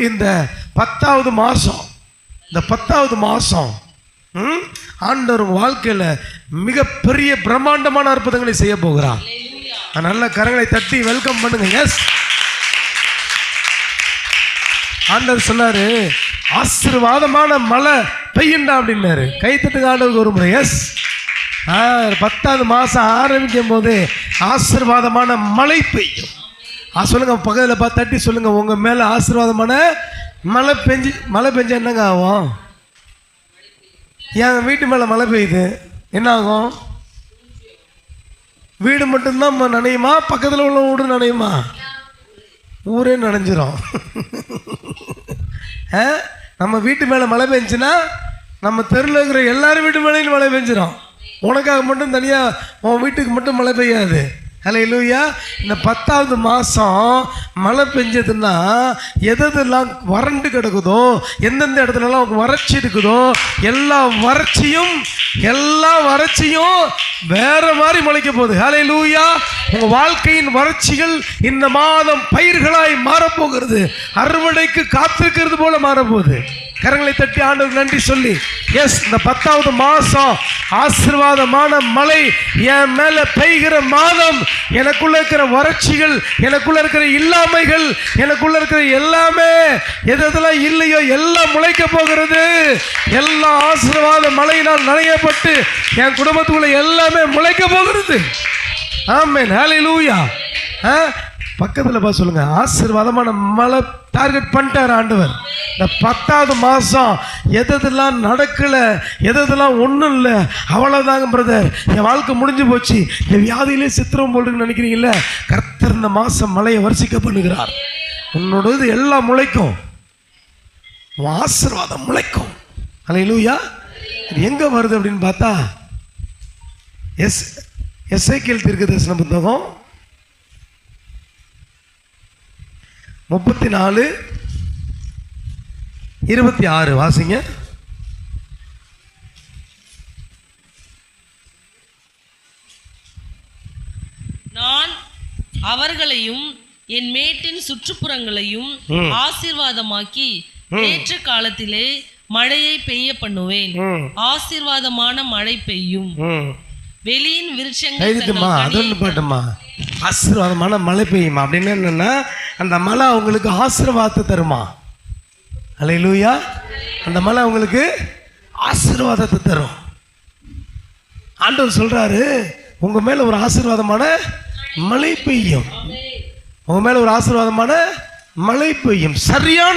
இந்த 10வது மாசம், இந்த 10வது மாசம் ஆண்டவர் வாழ்க்கையில மிகப்பெரிய பிரம்மாண்டமான அற்புதங்களை செய்ய போகிறார். நல்ல கரங்களை தட்டி வெல்கம் பண்ணுங்க. எஸ், ஆண்டவர் சொன்னாரு ஆசீர்வாதமான மழை பெய்யுண்டா அப்படின்னாரு. கைத்தட்டுங்க ஆண்டவருக்கு ஒரு முறை. எஸ், 10வது மாசம் ஆரம்பிக்கும் போது ஆசீர்வாதமான மழை பெய்யும். சொல்லுங்க, பக்கத்தில் பார்த்து தட்டி சொல்லுங்க, உங்க மேல ஆசீர்வாதமான மழை பெஞ்சா என்னங்க ஆகும்? என் வீட்டு மேல மழை பெய்யுது, என்ன ஆகும்? வீடு மட்டும்தான் நனையுமா? பக்கத்தில் உள்ள வீடு நனையுமா? ஊரே நனைஞ்சிரும். நம்ம வீட்டு மேலே மழை பெஞ்சுன்னா நம்ம தெருவில் இருக்கிற எல்லாரும் வீட்டு மேலேயும் மழை பெஞ்சிடும். உனக்காக மட்டும் தனியாக உன் வீட்டுக்கு மட்டும் மழை பெய்யாது. ஹல்லேலூயா. இந்த 10வது மாதம் மழை பெஞ்சதுன்னா எதெல்லாம் வறண்டு கிடக்குதோ, எந்தெந்த இடத்துலலாம் வறட்சி இருக்குதோ எல்லா வறட்சியும் வேற மாதிரி முளைக்க போகுது. ஹல்லேலூயா. உங்க வாழ்க்கையின் வறட்சிகள் இந்த மாதம் பயிர்களாய் மாறப்போகிறது. அறுவடைக்கு காத்திருக்கிறது போல மாறப்போகுது. கரங்களை தட்டி ஆண்டவருக்கு நன்றி சொல்லி, எஸ், இந்த 10வது மாசம் ஆசீர்வாதமான மழை என் மேல பெய்கிற மாதம். எனக்குள்ள இருக்கிற வறட்சிகள், எனக்குள்ள இருக்கிற இல்லாமைகள், எனக்குள்ள இருக்கிற எல்லாமே எதெல்லாம் இல்லையோ எல்லாம் முளைக்க போகிறது. எல்லா ஆசீர்வாத மழையினால் நனையப்பட்டு என் குடும்பத்துக்குள்ள எல்லாமே முளைக்க போகிறது. ஆமென். ஹல்லேலூயா. பக்கத்தில் பார்த்து சொல்லுங்க, ஆசீர்வாதமான மழை டார்கெட் பண்ணிட்டார் ஆண்டவர். இந்த 10வது மாதம் எதெல்லாம் நடக்கல, எதெல்லாம் ஒன்றும் இல்லை, அவ்வளோதாங்க பிரதர், என் வாழ்க்கை முடிஞ்சு போச்சு, என் வியாதியிலே சித்திரம் போடுன்னு நினைக்கிறீங்கல்ல, கர்த்தர் இந்த மாதம் மழையை வரிசிக்க பண்ணுகிறார். உன்னோடது எல்லாம் முளைக்கும், ஆசீர்வாதம் முளைக்கும். ஹல்லேலூயா. இது எங்கே வருது அப்படின்னு பார்த்தா எசேக்கியேல் தீர்க்கதரிசன புத்தகம் 34:26 வாசிங்க. நான் அவர்களையும் என் மேட்டின் சுற்றுப்புறங்களையும் ஆசீர்வாதமாக்கி ஏற்ற காலத்திலே மழையை பெய்ய பண்ணுவேன். ஆசீர்வாதமான மழை பெய்யும். வெளியின் விருட்சங்கள் ஆசீர்வாதமான மழை பெய்யுமா அப்படின்னு என்னன்னா, அந்த மழை அவங்களுக்கு ஆசீர்வாதத்தை தருமா? ஹல்லேலூயா. அந்த மழை அவங்களுக்கு ஆசீர்வாதத்தை தரும். ஆண்டவர் சொல்றாரு, உங்க மேல ஒரு ஆசீர்வாதமான மழை பெய்யும். உங்க மேல ஒரு ஆசீர்வாதமான மழை பெய்யும். சரியான